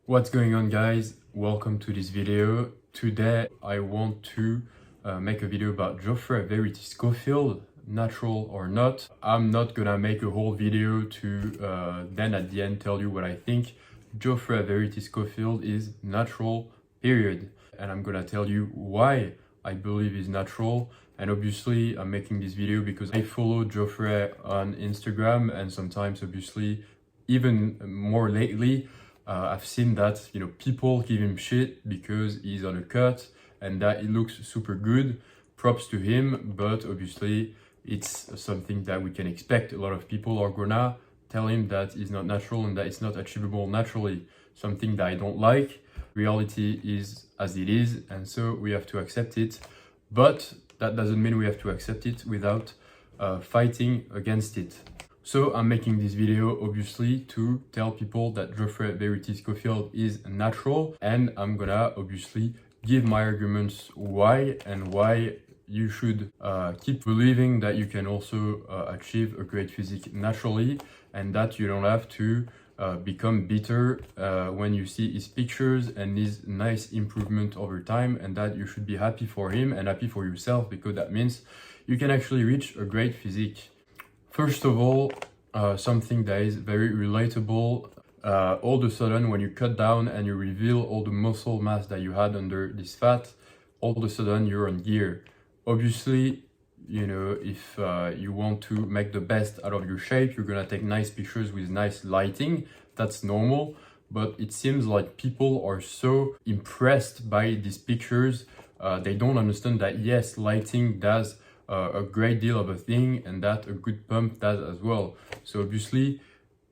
What's going on, guys? Welcome to this video. Today I want to make a video about Geoffrey Verity Schoffield, natural or not. I'm not gonna make a whole video to then at the end tell you what I think. Geoffrey Verity Schoffield is natural, period. And I'm gonna tell you why I believe he's natural. And obviously I'm making this video because I follow Geoffrey on Instagram, and sometimes obviously even more lately I've seen that people give him shit because he's on a cut and that it looks super good. Props to him, but obviously it's something that we can expect. A lot of people are gonna tell him that he's not natural and that it's not achievable naturally. Something that I don't like. Reality is as it is, and so we have to accept it. But that doesn't mean we have to accept it without fighting against it. So I'm making this video obviously to tell people that Geoffrey Verity Schoffield is natural, and I'm gonna obviously give my arguments why and why you should keep believing that you can also achieve a great physique naturally, and that you don't have to become bitter when you see his pictures and his nice improvement over time, and that you should be happy for him and happy for yourself, because that means you can actually reach a great physique. First of all, something that is very relatable, all of a sudden when you cut down and you reveal all the muscle mass that you had under this fat, all of a sudden you're on gear. Obviously, if you want to make the best out of your shape, you're gonna take nice pictures with nice lighting. That's normal, but it seems like people are so impressed by these pictures, they don't understand that yes, lighting does a great deal of a thing, and that a good pump does as well. So obviously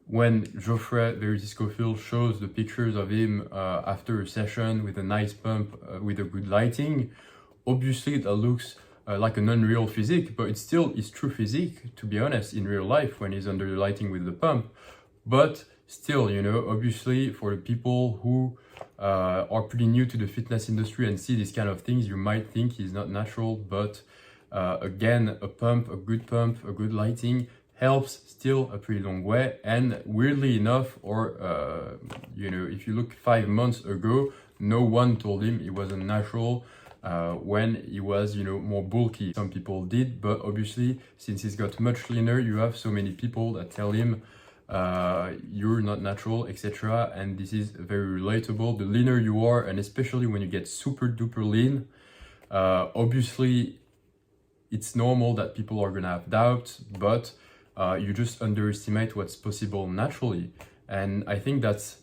when Geoffrey Verity Schoffield shows the pictures of him after a session with a nice pump with a good lighting, obviously that looks like an unreal physique, but it's still his true physique, to be honest, in real life when he's under the lighting with the pump. But still, obviously for the people who are pretty new to the fitness industry and see these kind of things, you might think he's not natural, but again, a good lighting helps still a pretty long way. And weirdly enough, or if you look 5 months ago, no one told him he wasn't natural when he was more bulky. Some people did, but obviously since he's got much leaner, you have so many people that tell him you're not natural, etc. And this is very relatable. The leaner you are, and especially when you get super duper lean, obviously it's normal that people are gonna have doubts, but you just underestimate what's possible naturally. And I think that's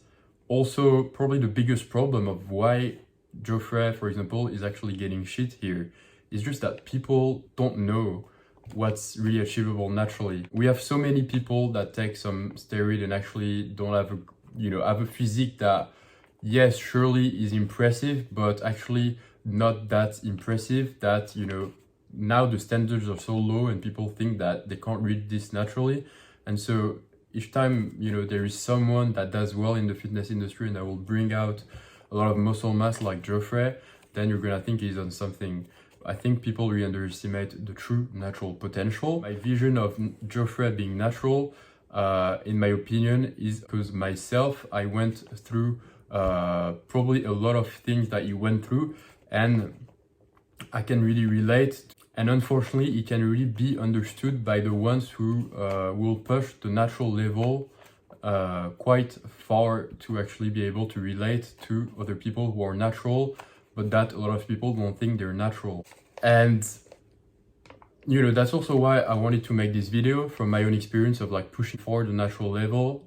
also probably the biggest problem of why Geoffrey, for example, is actually getting shit here. It's just that people don't know what's really achievable naturally. We have so many people that take some steroid and actually don't have have a physique that, yes, surely is impressive, but actually not that impressive, that now the standards are so low and people think that they can't reach this naturally. And so each time there is someone that does well in the fitness industry and that will bring out a lot of muscle mass like Geoffrey, then you're gonna think he's on something. I think people really underestimate the true natural potential. My vision of Geoffrey being natural, in my opinion, is because myself, I went through probably a lot of things that he went through, and I can really relate. And unfortunately, it can really be understood by the ones who will push the natural level quite far to actually be able to relate to other people who are natural, but that a lot of people don't think they're natural. And that's also why I wanted to make this video, from my own experience of like pushing for the natural level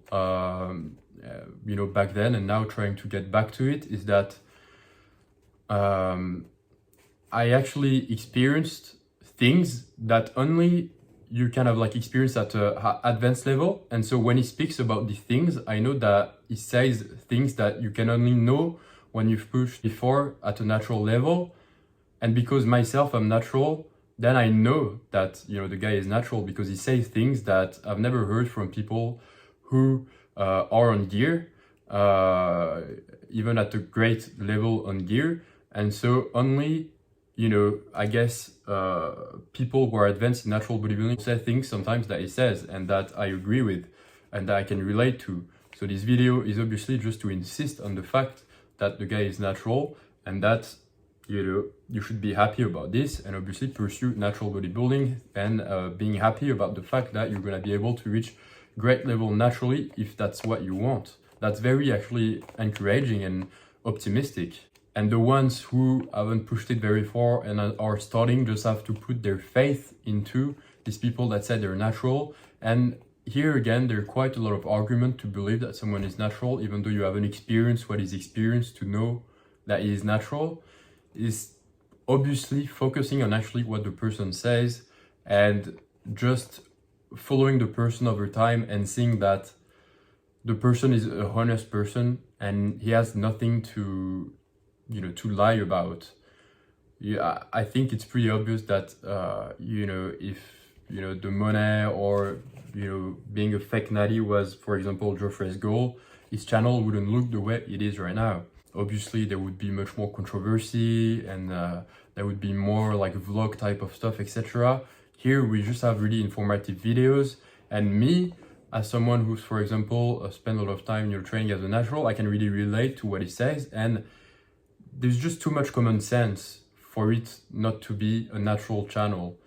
back then, and now trying to get back to it, is that I actually experienced things that only you kind of like experience at a advanced level. And so when he speaks about these things, I know that he says things that you can only know when you've pushed before at a natural level. And because myself, I'm natural, then I know that the guy is natural, because he says things that I've never heard from people who are on gear, even at a great level on gear. And so only I guess people who are advanced in natural bodybuilding say things sometimes that he says and that I agree with and that I can relate to. So this video is obviously just to insist on the fact that the guy is natural, and that you should be happy about this, and obviously pursue natural bodybuilding, and being happy about the fact that you're going to be able to reach great level naturally if that's what you want. That's very actually encouraging and optimistic. And the ones who haven't pushed it very far and are starting just have to put their faith into these people that say they're natural. And here again, there are quite a lot of argument to believe that someone is natural, even though you haven't experienced what is experienced to know that he is natural. Is obviously focusing on actually what the person says and just following the person over time and seeing that the person is a honest person and he has nothing to lie about. Yeah, I think it's pretty obvious that if the money or being a fake natty was, for example, Geoffrey's goal, his channel wouldn't look the way it is right now. Obviously, there would be much more controversy, and there would be more like vlog type of stuff, etc. Here, we just have really informative videos. And me, as someone who's, for example, spent a lot of time training as a natural, I can really relate to what he says. And there's just too much common sense for it not to be a natural channel.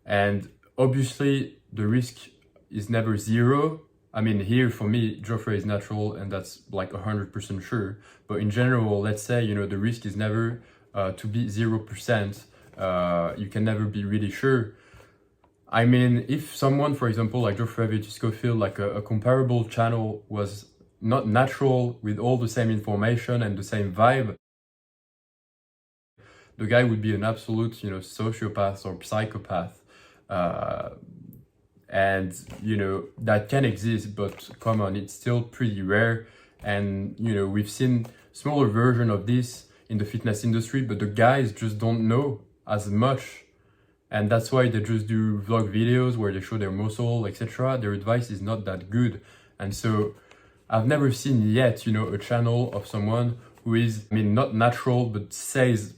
And obviously, the risk is never zero. I mean, here for me, Geoffrey is natural, and that's like 100% sure. But in general, let's say, the risk is never to be 0%. You can never be really sure. I mean, if someone, for example, like Geoffrey Verity Schoffield, like a comparable channel was not natural with all the same information and the same vibe, the guy would be an absolute, sociopath or psychopath. And that can exist, but come on, it's still pretty rare. And we've seen smaller version of this in the fitness industry, but the guys just don't know as much, and that's why they just do vlog videos where they show their muscle, etc. Their advice is not that good. And so I've never seen yet a channel of someone who is, not natural, but says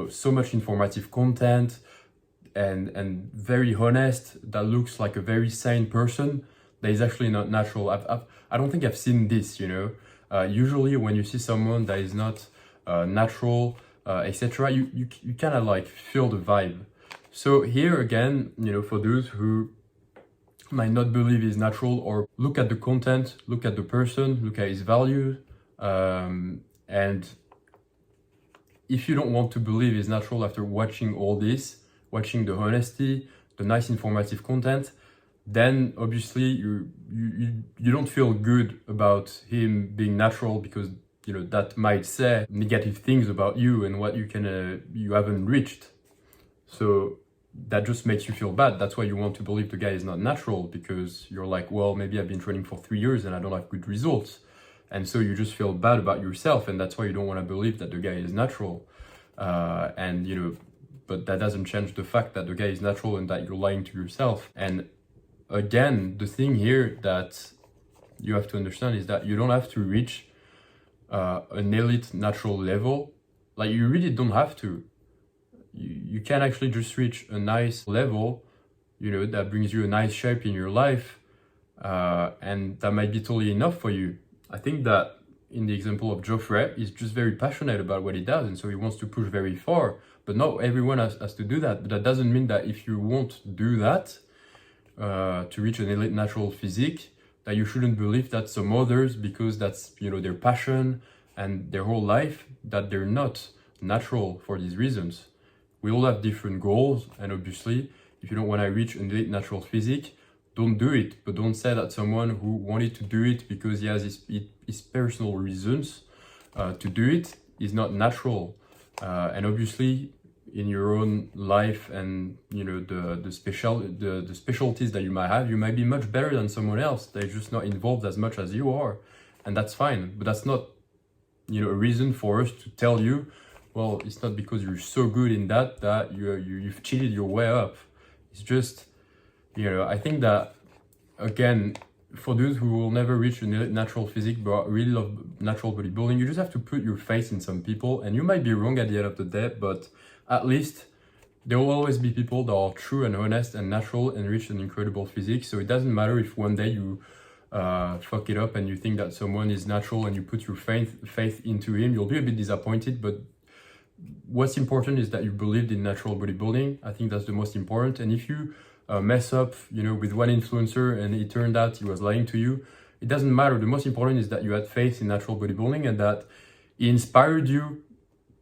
so much informative content and very honest, that looks like a very sane person, that is actually not natural. I don't think I've seen this. Usually when you see someone that is not natural, etc., you kind of like feel the vibe. So here again, for those who might not believe he's natural, or look at the content, look at the person, look at his values, and if you don't want to believe he's natural after watching all this, watching the honesty, the nice informative content, then obviously you don't feel good about him being natural, because that might say negative things about you and what you haven't reached. So that just makes you feel bad. That's why you want to believe the guy is not natural, because you're like, well, maybe I've been training for 3 years and I don't have good results. And so you just feel bad about yourself, and that's why you don't want to believe that the guy is natural. But that doesn't change the fact that the guy is natural and that you're lying to yourself. And again, the thing here that you have to understand is that you don't have to reach an elite natural level. Like, you really don't have to. You can actually just reach a nice level, that brings you a nice shape in your life, and that might be totally enough for you. I think that in the example of Geoffrey, he's just very passionate about what he does, and so he wants to push very far. But not everyone has to do that. But that doesn't mean that if you won't do that to reach an elite natural physique, that you shouldn't believe that some others, because that's their passion and their whole life, that they're not natural for these reasons. We all have different goals, and obviously, if you don't want to reach an elite natural physique, don't do it. But don't say that someone who wanted to do it because he has his personal reasons to do it is not natural. And obviously, in your own life and the specialties that you might have, you might be much better than someone else. They're just not involved as much as you are, and that's fine. But that's not a reason for us to tell you, well, it's not because you're so good in that you've cheated your way up. It's just, I think that, again, for those who will never reach a natural physique but really love natural bodybuilding, you just have to put your faith in some people, and you might be wrong at the end of the day, but at least there will always be people that are true and honest and natural and reach an incredible physique. So it doesn't matter if one day you fuck it up and you think that someone is natural and you put your faith into him, you'll be a bit disappointed. But what's important is that you believed in natural bodybuilding. I think that's the most important. And if you mess up, you know, with one influencer and it turned out he was lying to you, it doesn't matter. The most important is that you had faith in natural bodybuilding and that he inspired you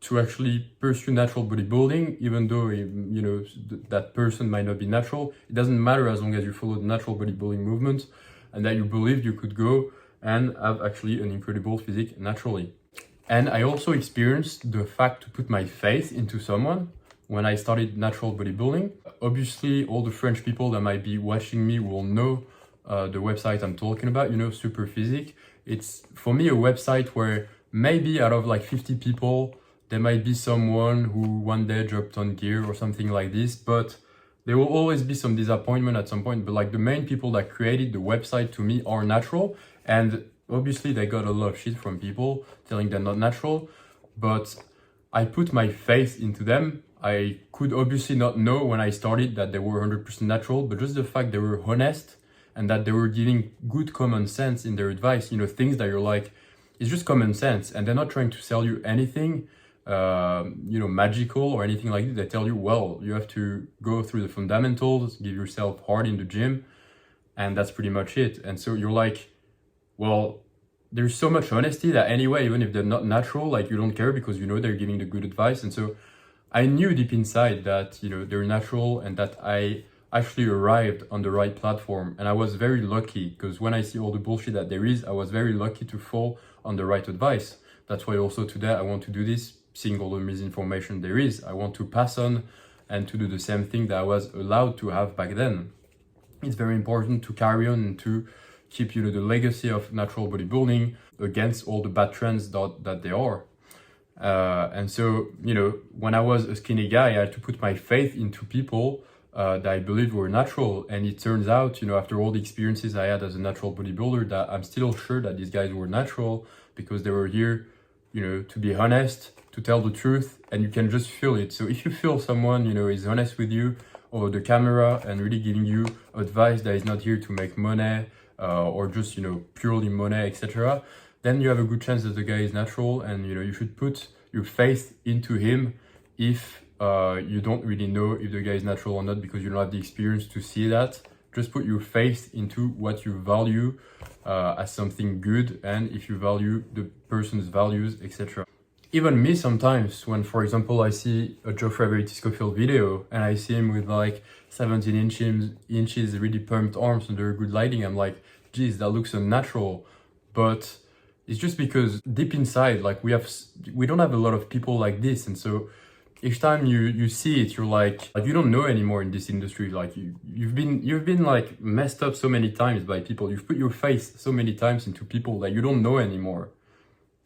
to actually pursue natural bodybuilding, even though, you know, that person might not be natural. It doesn't matter as long as you follow the natural bodybuilding movement and that you believed you could go and have actually an incredible physique naturally. And I also experienced the fact to put my faith into someone when I started natural bodybuilding. Obviously, all the French people that might be watching me will know the website I'm talking about, you know, Super Physique. It's, for me, a website where maybe out of like 50 people, there might be someone who one day dropped on gear or something like this, but there will always be some disappointment at some point. But like the main people that created the website to me are natural, and obviously they got a lot of shit from people telling them not natural, but I put my faith into them. I could obviously not know when I started that they were 100% natural, but just the fact they were honest and that they were giving good common sense in their advice, you know, things that you're like, it's just common sense, and they're not trying to sell you anything, you know, magical or anything like that. They tell you, well, you have to go through the fundamentals, give yourself hard in the gym, and that's pretty much it. And so you're like, well, there's so much honesty that anyway, even if they're not natural, like you don't care because you know they're giving the good advice. And so I knew deep inside that, you know, they're natural and that I actually arrived on the right platform. And I was very lucky because when I see all the bullshit that there is, I was very lucky to fall on the right advice. That's why also today I want to do this, seeing all the misinformation there is. I want to pass on and to do the same thing that I was allowed to have back then. It's very important to carry on and to keep, you know, the legacy of natural bodybuilding against all the bad trends that there are. And so, you know, when I was a skinny guy, I had to put my faith into people that I believed were natural. And it turns out, you know, after all the experiences I had as a natural bodybuilder, that I'm still sure that these guys were natural because they were here, you know, to be honest, to tell the truth, and you can just feel it. So if you feel someone, you know, is honest with you over the camera and really giving you advice that is not here to make money, or just, you know, purely money, etc., then you have a good chance that the guy is natural, and, you know, you should put your faith into him if you don't really know if the guy is natural or not because you don't have the experience to see that. Just put your faith into what you value as something good, and if you value the person's values, etc. Even me sometimes, when, for example, I see a Geoffrey Verity Schoffield video and I see him with like 17 inches really pumped arms under good lighting, I'm like, geez, that looks unnatural. But it's just because deep inside, like we don't have a lot of people like this. And so each time you see it, you're like you don't know anymore in this industry. Like you've been like messed up so many times by people. You've put your face so many times into people that you don't know anymore.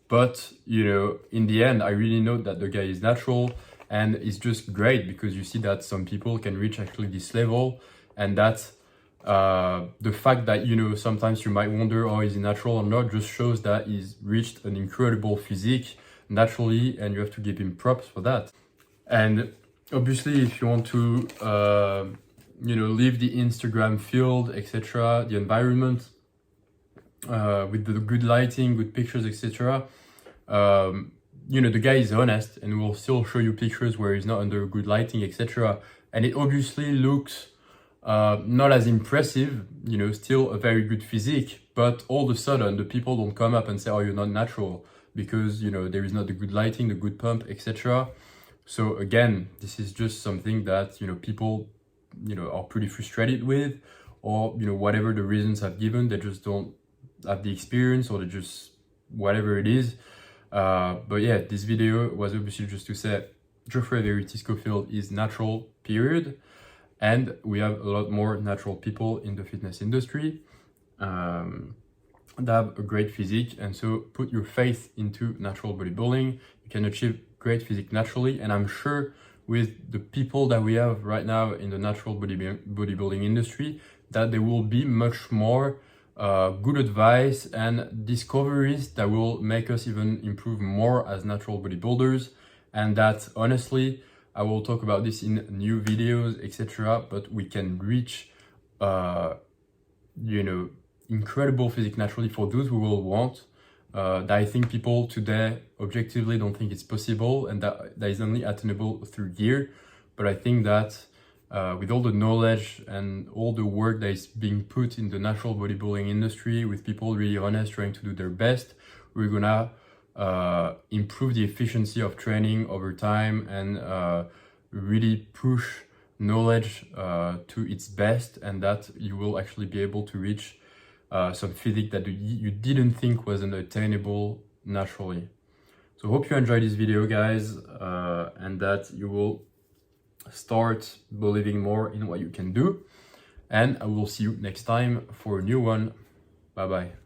But, you know, in the end, I really know that the guy is natural, and it's just great because you see that some people can reach actually this level, and that the fact that, you know, sometimes you might wonder, oh, is he natural or not, just shows that he's reached an incredible physique naturally, and you have to give him props for that. And obviously, if you want to, you know, leave the Instagram field, etc., the environment, with the good lighting, good pictures, etc., you know, the guy is honest and will still show you pictures where he's not under good lighting, etc. And it obviously looks not as impressive, you know, still a very good physique, but all of a sudden the people don't come up and say, oh, you're not natural, because, you know, there is not the good lighting, the good pump, etc. So again, this is just something that, you know, people, you know, are pretty frustrated with, or, you know, whatever the reasons I've given, they just don't have the experience, or they just whatever it is. But yeah, this video was obviously just to say Geoffrey Verity Schoffield is natural, period, and we have a lot more natural people in the fitness industry that have a great physique. And so put your faith into natural bodybuilding. You can achieve great physique naturally, and I'm sure with the people that we have right now in the natural bodybuilding industry, that there will be much more good advice and discoveries that will make us even improve more as natural bodybuilders. And that, honestly, I will talk about this in new videos, etc., but we can reach you know, incredible physique naturally for those who will want. That I think people today objectively don't think it's possible, and that is only attainable through gear. But I think that with all the knowledge and all the work that is being put in the natural bodybuilding industry, with people really honest, trying to do their best, we're gonna improve the efficiency of training over time and really push knowledge to its best, and that you will actually be able to reach some physique that you didn't think was unattainable naturally. So hope you enjoyed this video, guys, and that you will start believing more in what you can do. And I will see you next time for a new one. Bye bye.